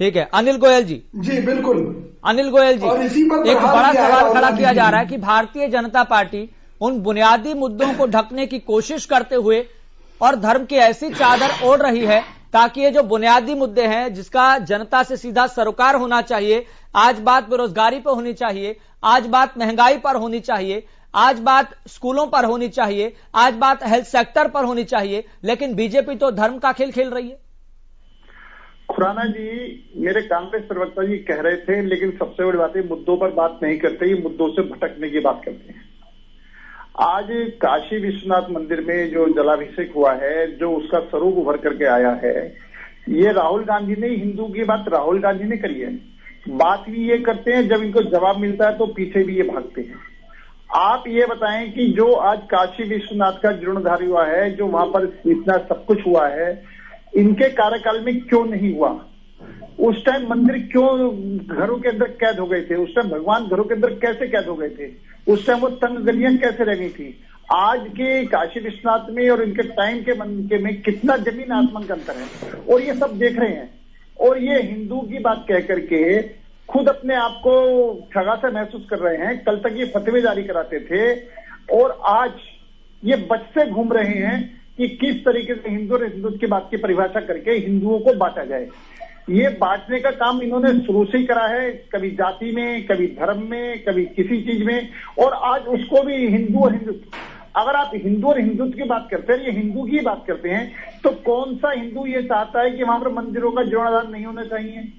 ठीक है, अनिल गोयल जी। जी बिल्कुल। अनिल गोयल जी, और इसी पर एक बड़ा सवाल खड़ा किया जा रहा है जी। कि भारतीय जनता पार्टी उन बुनियादी मुद्दों को ढकने की कोशिश करते हुए और धर्म की ऐसी चादर ओढ़ रही है ताकि ये जो बुनियादी मुद्दे हैं जिसका जनता से सीधा सरोकार होना चाहिए, आज बात बेरोजगारी पर होनी चाहिए, आज बात महंगाई पर होनी चाहिए, आज बात स्कूलों पर होनी चाहिए, आज बात हेल्थ सेक्टर पर होनी चाहिए, लेकिन बीजेपी तो धर्म का खेल खेल रही है। खुराना जी, मेरे कांग्रेस प्रवक्ता जी कह रहे थे, लेकिन सबसे बड़ी बात है मुद्दों पर बात नहीं करते, ये मुद्दों से भटकने की बात करते हैं। आज काशी विश्वनाथ मंदिर में जो जलाभिषेक हुआ है, जो उसका स्वरूप उभर करके आया है, ये राहुल गांधी ने, हिंदू की बात राहुल गांधी ने करी है। बात भी ये करते हैं, जब इनको जवाब मिलता है तो पीछे भी ये भागते हैं। आप ये बताएं कि जो आज काशी विश्वनाथ का जीर्णोद्धार हुआ है, जो वहां पर इतना सब कुछ हुआ है, इनके कार्यकाल में क्यों नहीं हुआ? उस टाइम मंदिर क्यों घरों के अंदर कैद हो गए थे? उस टाइम भगवान घरों के अंदर कैसे कैद हो गए थे? उस टाइम वो तंग गलियां कैसे रह गई थी? आज के काशी विश्वनाथ में और इनके टाइम के मंदिर में कितना जमीन आसमान का अंतर है, और ये सब देख रहे हैं। और ये हिंदू की बात कह करके खुद अपने आप को ठगा सा महसूस कर रहे हैं। कल तक ये फतवे जारी कराते थे और आज ये बचते घूम रहे हैं कि किस तरीके से हिंदू और हिंदुत्व की बात की परिभाषा करके हिंदुओं को बांटा जाए। ये बांटने का काम इन्होंने शुरू से ही करा है, कभी जाति में, कभी धर्म में, कभी किसी चीज में, और आज उसको भी हिंदू और हिंदुत्व। अगर आप हिंदू और हिंदुत्व की बात करते हैं, ये हिंदू की बात करते हैं, तो कौन सा हिंदू ये चाहता है कि वहां पर मंदिरों का जीर्णोद्धार नहीं होना चाहिए?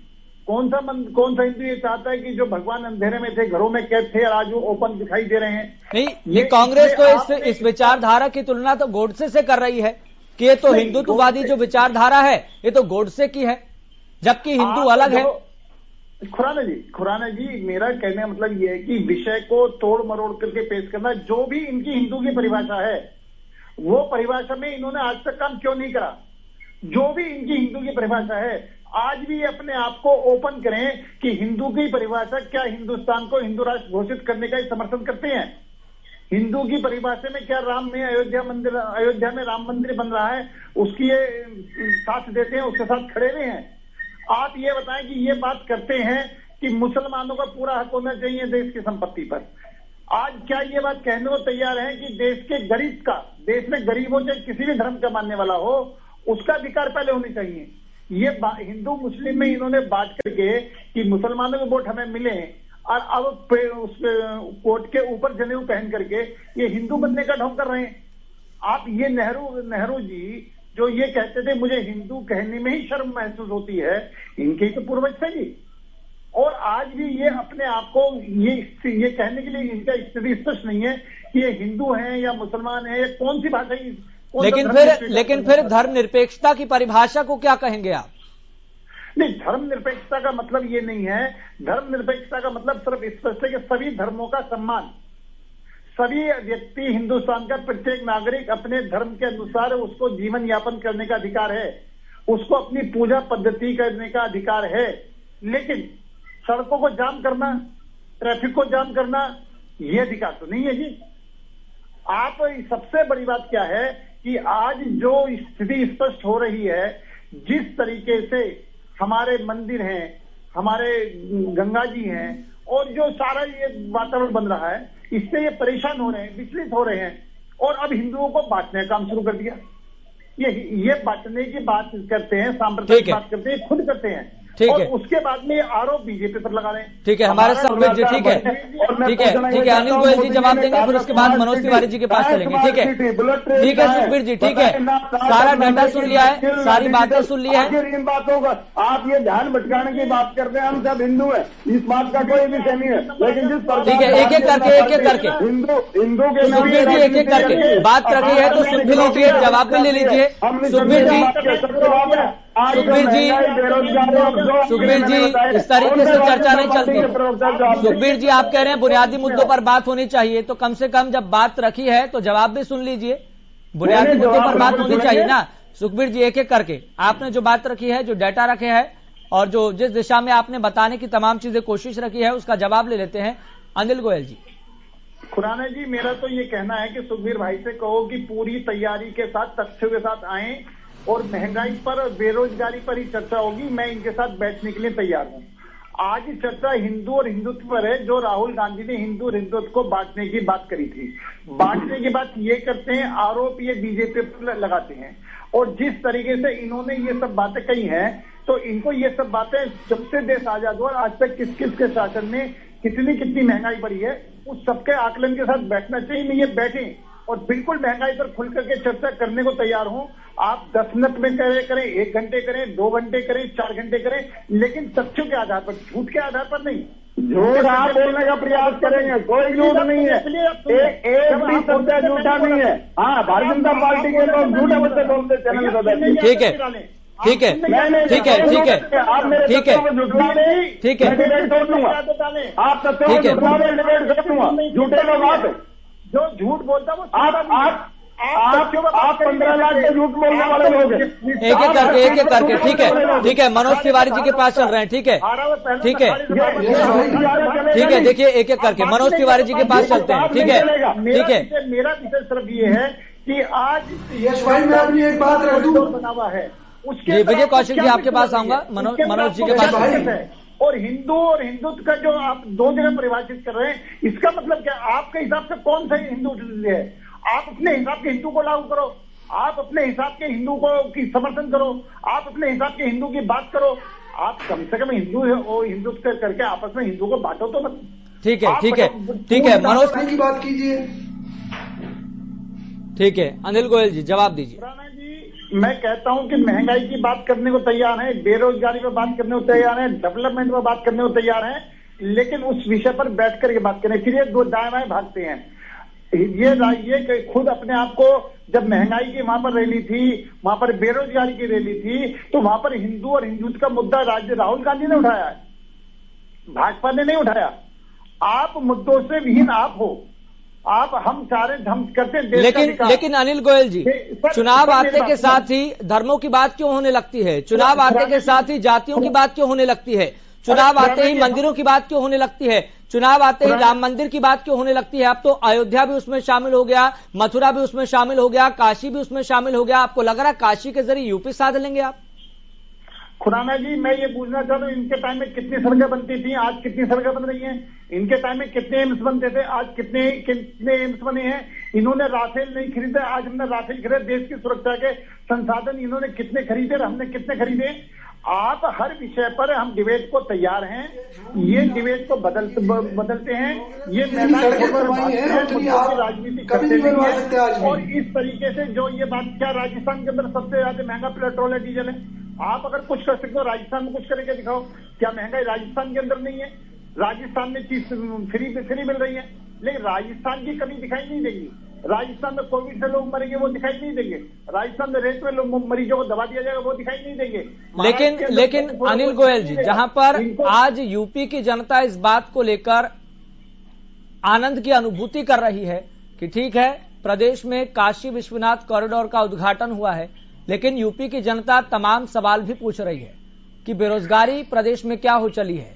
कौन सा हिंदू ये चाहता है कि जो भगवान अंधेरे में थे, घरों में कैद थे, और आज वो ओपन दिखाई दे रहे हैं? नहीं, ये कांग्रेस तो इस विचारधारा की तुलना तो गोडसे से कर रही है कि ये तो हिंदुत्ववादी जो विचारधारा है ये तो गोडसे की है, जबकि हिंदू अलग है। खुराना जी, मेरा कहने का मतलब ये है कि विषय को तोड़ मरोड़ करके पेश करना, जो भी इनकी हिंदू की परिभाषा है, वो परिभाषा में इन्होंने आज तक काम क्यों नहीं करा? जो भी इनकी हिंदू की परिभाषा है, आज भी अपने आप को ओपन करें कि हिंदू की परिभाषा क्या हिंदुस्तान को हिंदू राष्ट्र घोषित करने का समर्थन करते हैं? हिंदू की परिभाषा में क्या अयोध्या में राम मंदिर बन रहा है, उसकी ये साथ देते हैं, उसके साथ खड़े हुए हैं? आप ये बताएं कि ये बात करते हैं कि मुसलमानों का पूरा हक होना चाहिए देश की संपत्ति पर। आज क्या ये बात कहने को तैयार है कि देश के गरीब का, देश में गरीबों से किसी भी धर्म का मानने वाला हो, उसका अधिकार पहले होने चाहिए? ये हिंदू मुस्लिम में इन्होंने बात करके कि मुसलमानों के वोट हमें मिले, और अब उस कोट के ऊपर जनेऊ पहन करके ये हिंदू बनने का ढोंग कर रहे हैं। आप ये नेहरू जी जो ये कहते थे मुझे हिंदू कहने में ही शर्म महसूस होती है, इनके तो पूर्वज थे जी। और आज भी ये अपने आप को ये कहने के लिए इनका स्थिति स्पष्ट नहीं है कि ये हिंदू हैं या मुसलमान हैं या कौन सी भाषा। लेकिन फिर धर्मनिरपेक्षता की परिभाषा को क्या कहेंगे आप? नहीं, धर्मनिरपेक्षता का मतलब ये नहीं है। धर्मनिरपेक्षता का मतलब सिर्फ स्पष्ट है कि सभी धर्मों का सम्मान, सभी व्यक्ति, हिंदुस्तान का प्रत्येक नागरिक अपने धर्म के अनुसार उसको जीवन यापन करने का अधिकार है, उसको अपनी पूजा पद्धति करने का अधिकार है। लेकिन सड़कों को जाम करना, ट्रैफिक को जाम करना, ये अधिकार तो नहीं है जी। आप सबसे बड़ी बात क्या है कि आज जो स्थिति स्पष्ट हो रही है, जिस तरीके से हमारे मंदिर हैं, हमारे गंगा जी हैं, और जो सारा ये वातावरण बन रहा है, इससे ये परेशान हो रहे हैं, विचलित हो रहे हैं, और अब हिंदुओं को बांटने का काम शुरू कर दिया। ये बांटने की बात करते हैं, सांप्रदायिक बात करते हैं, खुद करते हैं, और उसके बाद में आरोप बीजेपी पर लगा रहे हैं। ठीक है, हमारे सुखबीर जी, ठीक है, अनिल गोयल जी जवाब देंगे, फिर उसके बाद मनोज तिवारी जी के पास चलेंगे। ठीक है सुखबीर जी, ठीक है, सारा डाटा सुन लिया है, सारी बातें सुन ली है। इन बातों का आप ये ध्यान भटकाने की बात करते हैं, हम सब हिंदू हैं, इस बात का कोई विषय नहीं है। लेकिन जिस पर ठीक है, एक एक करके हिंदू के सुखबीर जी एक एक करके बात रखी है तो सुन भी लीजिए, जवाब भी ले लीजिए। सुखबीर जी इस तरीके से चर्चा नहीं चलती। सुखबीर जी आप कह रहे हैं बुनियादी मुद्दों पर बात होनी चाहिए, तो कम से कम जब बात रखी है तो जवाब भी सुन लीजिए। बुनियादी मुद्दों पर बात होनी चाहिए ना। सुखबीर जी एक एक करके आपने जो बात रखी है, जो डाटा रखे हैं, और जो जिस दिशा में आपने बताने की तमाम चीजें कोशिश रखी है, उसका जवाब ले लेते हैं। अनिल गोयल जी। खुराना जी, मेरा तो ये कहना है कि सुखबीर भाई से कहो कि पूरी तैयारी के साथ, तथ्यों के साथ आए, और महंगाई पर और बेरोजगारी पर ही चर्चा होगी। मैं इनके साथ बैठने के लिए तैयार हूं। आज चर्चा हिंदू और हिंदुत्व पर है, जो राहुल गांधी ने हिंदू और हिंदुत्व को बांटने की बात करी थी। बांटने की बात ये करते हैं, आरोप ये बीजेपी पर लगाते हैं। और जिस तरीके से इन्होंने ये सब बातें कही हैं, तो इनको ये सब बातें जब से देश आजाद हुआ आज तक किस किस के शासन में कितनी महंगाई बढ़ी है, उस सबके आकलन के साथ बैठना चाहिए। नहीं ये बैठे और बिल्कुल महंगाई पर खुल करके चर्चा करने को तैयार हूं। आप 10 मिनट में करें, 1 घंटे करें, 2 घंटे करें, 4 घंटे करें, लेकिन तथ्यों के आधार पर, झूठ के आधार पर नहीं। झूठ आप बोलने का प्रयास करेंगे, कोई झूठ नहीं है, एक भी शब्द झूठा नहीं है। हाँ, भारतीय जनता पार्टी के लोग झूठे मुद्दे बोलते चैनल सदस्य। ठीक है, ठीक है, ठीक है, ठीक है, आप मेरे ठीक है, झुटला दें, ठीक है, मैं डिबेट छोड़ दूंगा। आप सत्यों को झुटला दें, डिबेट छोड़ दूंगा। झूठे लोग आप, जो झूठ बोलता वो आप 15 लाख के झूठ बोलने वाले लोग हैं। एक एक करके ठीक है, मनोज तिवारी जी के पास चल रहे हैं। ठीक है, ठीक है, ठीक है, देखिए एक एक करके मनोज तिवारी जी के पास चलते हैं। ठीक है, ठीक है, मेरा विषय सिर्फ ये है कि आज यश भाई मैं अपनी एक बात रख दूं, बना हुआ है जी विजय कौशिक जी आपके पास आऊंगा, मनोज जी के पास है। और हिंदू और हिंदुत्व का जो आप दो जगह परिभाषित कर रहे हैं, इसका मतलब क्या? आपके हिसाब से कौन सा हिंदू है? आप अपने हिसाब के हिंदू को लागू करो, आप अपने हिसाब के हिंदू को की समर्थन करो, आप अपने हिसाब के हिंदू की बात करो। आप कम से कम हिंदू और हिंदुत्व करके आपस में हिंदू को बांटो तो मत। ठीक है, ठीक है, ठीक है, मनोज की बात कीजिए। ठीक है, अनिल गोयल जी जवाब दीजिए। राणा जी, मैं कहता हूं कि महंगाई की बात करने को तैयार है, बेरोजगारी पर बात करने को तैयार है, डेवलपमेंट पर बात करने को तैयार है, लेकिन उस विषय पर बैठ करके बात करें। फिर ये दो दाएं बाएं भागते हैं। ये खुद अपने आप को, जब महंगाई की वहां पर रैली थी, वहां पर बेरोजगारी की रैली थी, तो वहां पर हिंदू और हिंदुत्व का मुद्दा राज्य राहुल गांधी ने उठाया है, भाजपा ने नहीं उठाया। आप मुद्दों से विहीन आप हो, आप हम सारे धम करते हैं। लेकिन अनिल गोयल जी, चुनाव आते के साथ ही धर्मों की बात क्यों होने लगती है? चुनाव आते के साथ ही जातियों की बात क्यों होने लगती है? चुनाव आते ही मंदिरों की बात क्यों होने लगती है? चुनाव आते ही राम मंदिर की बात क्यों होने लगती है? अब तो अयोध्या भी उसमें शामिल हो गया, मथुरा भी उसमें शामिल हो गया, काशी भी उसमें शामिल हो गया। आपको लग रहा है काशी के जरिए यूपी साध लेंगे आप? खुराना जी, मैं ये पूछना चाहता हूँ, इनके टाइम में कितनी सड़कें बनती थी, आज कितनी सड़कें बन रही हैं? इनके टाइम में कितने एम्स बनते थे, आज कितने एम्स बने हैं? इन्होंने राफेल नहीं खरीदा, आज हमने राफेल खरीदे। देश की सुरक्षा के संसाधन इन्होंने कितने खरीदे और हमने कितने खरीदे? आप हर विषय पर हम डिबेट को तैयार हैं, ये डिबेट को बदलते हैं, ये राजनीति करते हैं। और इस तरीके से जो ये बात, क्या राजस्थान के अंदर सबसे ज्यादा महंगा पेट्रोल है, डीजल है? आप अगर कुछ कर सकते हो राजस्थान में कुछ करके दिखाओ। क्या महंगाई राजस्थान के अंदर नहीं है? राजस्थान में चीज फ्री मिल रही है, लेकिन राजस्थान की कमी दिखाई नहीं देगी। राजस्थान में कोविड से लोग मरेंगे वो दिखाई नहीं देंगे, राजस्थान में रेट में लोग मरीजों को दबा दिया जाएगा वो दिखाई नहीं देंगे। लेकिन अनिल गोयल जी, जहां पर आज यूपी की जनता इस बात को लेकर आनंद की अनुभूति कर रही है कि ठीक है, प्रदेश में काशी विश्वनाथ कॉरिडोर का उद्घाटन हुआ है, लेकिन यूपी की जनता तमाम सवाल भी पूछ रही है कि बेरोजगारी प्रदेश में क्या हो चली है,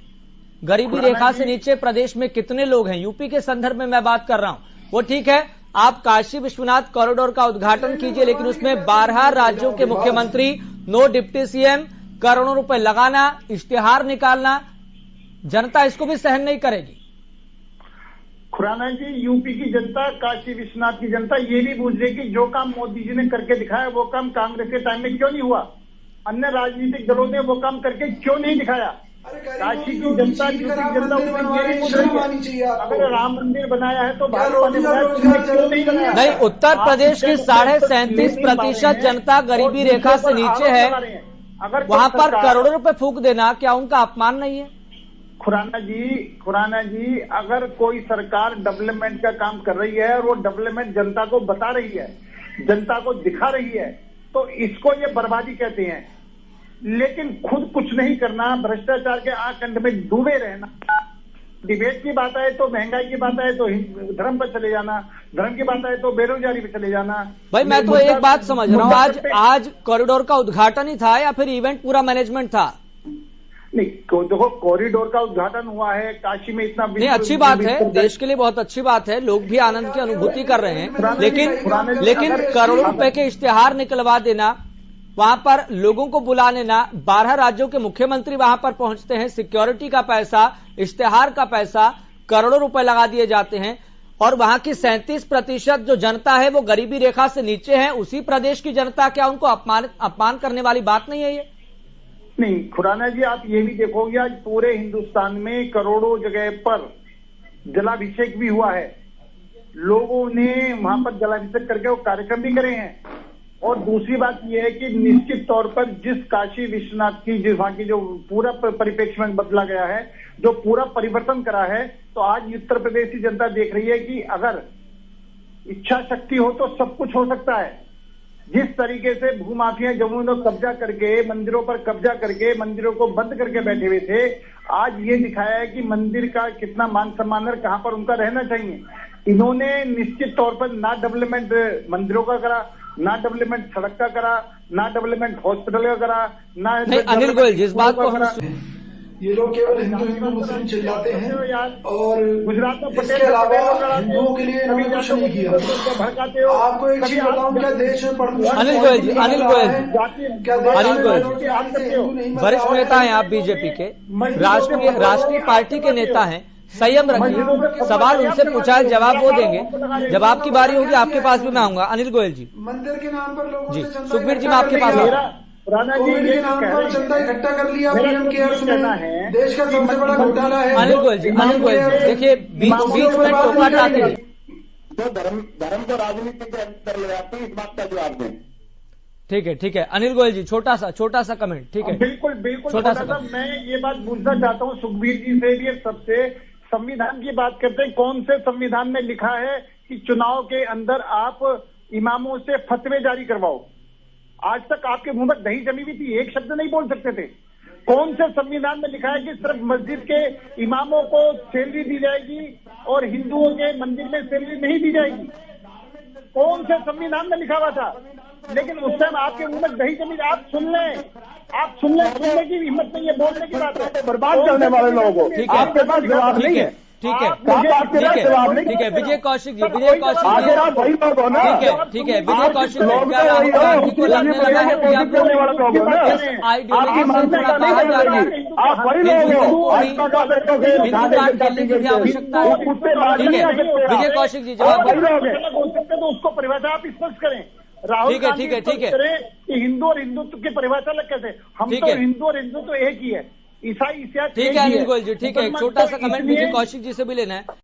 गरीबी रेखा से नीचे प्रदेश में कितने लोग हैं। यूपी के संदर्भ में मैं बात कर रहा हूं। वो ठीक है, आप काशी विश्वनाथ कॉरिडोर का उद्घाटन कीजिए, लेकिन उसमें 12 राज्यों के मुख्यमंत्री, 9 डिप्टी सीएम, करोड़ों रुपए लगाना, इश्तिहार निकालना, जनता इसको भी सहन नहीं करेगी। खुराना जी, यूपी की जनता, काशी विश्वनाथ की जनता ये भी पूछ रही कि जो काम मोदी जी ने करके दिखाया वो काम कांग्रेस के टाइम में क्यों नहीं हुआ? अन्य राजनीतिक दलों ने वो काम करके क्यों नहीं दिखाया? काशी की जनता, यूपी की जनता अगर राम मंदिर बनाया है तो भाजपा ने क्यों नहीं बनाया? नहीं, उत्तर प्रदेश की 37.5% जनता गरीबी रेखा से नीचे है, अगर वहां पर करोड़ों रुपए फूंक देना क्या उनका अपमान नहीं है? खुराना जी, अगर कोई सरकार डेवलपमेंट का काम कर रही है और वो डेवलपमेंट जनता को बता रही है, जनता को दिखा रही है, तो इसको ये बर्बादी कहते हैं। लेकिन खुद कुछ नहीं करना, भ्रष्टाचार के आकंड में डूबे रहना, डिबेट की बात आए तो महंगाई की बात आए तो धर्म पर चले जाना, धर्म की बात आए तो बेरोजगारी पर चले जाना। भाई मैं तो एक बात समझ रहा हूँ, आज कॉरिडोर का उद्घाटन ही था या फिर इवेंट पूरा मैनेजमेंट था? नहीं, देखो कॉरिडोर का उद्घाटन हुआ है, काशी में इतना नहीं, अच्छी बात है, देश के लिए बहुत अच्छी बात है, लोग भी आनंद की अनुभूति कर रहे हैं, लेकिन करोड़ों रुपए के इश्तिहार निकलवा देना, वहां पर लोगों को बुलाने ना, 12 राज्यों के मुख्यमंत्री वहां पर पहुंचते हैं, सिक्योरिटी का पैसा, इश्तेहार का पैसा, करोड़ों रुपए लगा दिए जाते हैं, और वहां की 37% जो जनता है वो गरीबी रेखा से नीचे है। उसी प्रदेश की जनता, क्या उनको अपमान करने वाली बात नहीं है ये? नहीं खुराना जी, आप ये भी देखोगे आज पूरे हिंदुस्तान में करोड़ों जगह पर जलाभिषेक भी हुआ है, लोगों ने वहां पर जलाभिषेक करके वो कार्यक्रम भी करे हैं। और दूसरी बात यह है कि निश्चित तौर पर जिस काशी विश्वनाथ की, जिस वहां की जो पूरा परिप्रेक्ष्य में बदला गया है, जो पूरा परिवर्तन करा है, तो आज उत्तर प्रदेश की जनता देख रही है कि अगर इच्छा शक्ति हो तो सब कुछ हो सकता है। जिस तरीके से भूमाफिया जमुओं ने कब्जा करके, मंदिरों पर कब्जा करके, मंदिरों को बंद करके बैठे हुए थे, आज ये दिखाया है कि मंदिर का कितना मान सम्मान और कहां पर उनका रहना चाहिए। इन्होंने निश्चित तौर पर ना डेवलपमेंट मंदिरों का करा, ना डेवलपमेंट सड़क का करा, ना डेवलपमेंट हॉस्पिटल का करा, ना अनिल गोयल, जिस बात को हम ये लोग केवल हिंदू हिंदू मुस्लिम चिल्लाते हैं और गुजरात में इसके अलावा हिंदुओं के लिए इन्होंने कुछ नहीं किया। भड़काते हो। आपको एक चीज बताऊं, क्या देश में अनिल गोयल जी, अनिल गोयल, वरिष्ठ नेता हैं आप बीजेपी के, राष्ट्रीय पार्टी के नेता हैं, संयम रखिए, सवाल उनसे पूछा है, जवाब वो देंगे। जब आपकी बारी होगी आपके पास भी मैं आऊंगा। अनिल गोयल जी, मंदिर के नाम पर लोगों जी, से चंदा सुखबीर जी मैं आपके पास आऊंगा। कोविड के नाम पर चंदा इकट्ठा कर लिया पीएम केयर्स में, देश का सबसे बड़ा घोटाला है। अनिल गोयल जी, देखिए बीच में टोका टाते हैं, तो धर्म को राजनीति के अंदर ले आते हैं, इस बात का जवाब दें। ठीक है अनिल गोयल जी, छोटा सा कमेंट, ठीक है? बिल्कुल छोटा सा। मैं ये बात पूछना चाहता हूँ सुखबीर जी से भी, सबसे संविधान की बात करते हैं, कौन से संविधान में लिखा है कि चुनाव के अंदर आप इमामों से फतवे जारी करवाओ? आज तक आपके मुंह में दही जमी हुई थी, एक शब्द नहीं बोल सकते थे। कौन से संविधान में लिखा है कि सिर्फ मस्जिद के इमामों को सैलरी दी जाएगी और हिंदुओं के मंदिर में सैलरी नहीं दी जाएगी? कौन से संविधान में लिखा हुआ था? लेकिन उस टाइम आपके मुंह में दही जमी। आप सुन लें, सुनने की हिम्मत नहीं है, बोलने की बात है। बर्बाद करने वाले लोगों को आपके पास जवाब नहीं है। ठीक है, विजय कौशिक जी, वही लोग हो ना। ठीक है विजय कौशिक जी, क्या राहुल गांधी को लगने लगा है कि आप आप वही लोग हो, खेलने की भी आवश्यकता है? ठीक है विजय कौशिक जी, जवाब हो सकते तो उसको परिभाषा आप स्पष्ट करें। राहुल गांधी ठीक है कि हिंदू और हिंदुत्व की परिभाषा अलग कैसे? हम तो हिंदू और हिंदुत्व एक ही है, ईसाई ईसाई। ठीक है अनिल गोयल जी, ठीक है, एक छोटा सा कमेंट विजय कौशिक जी से भी लेना है।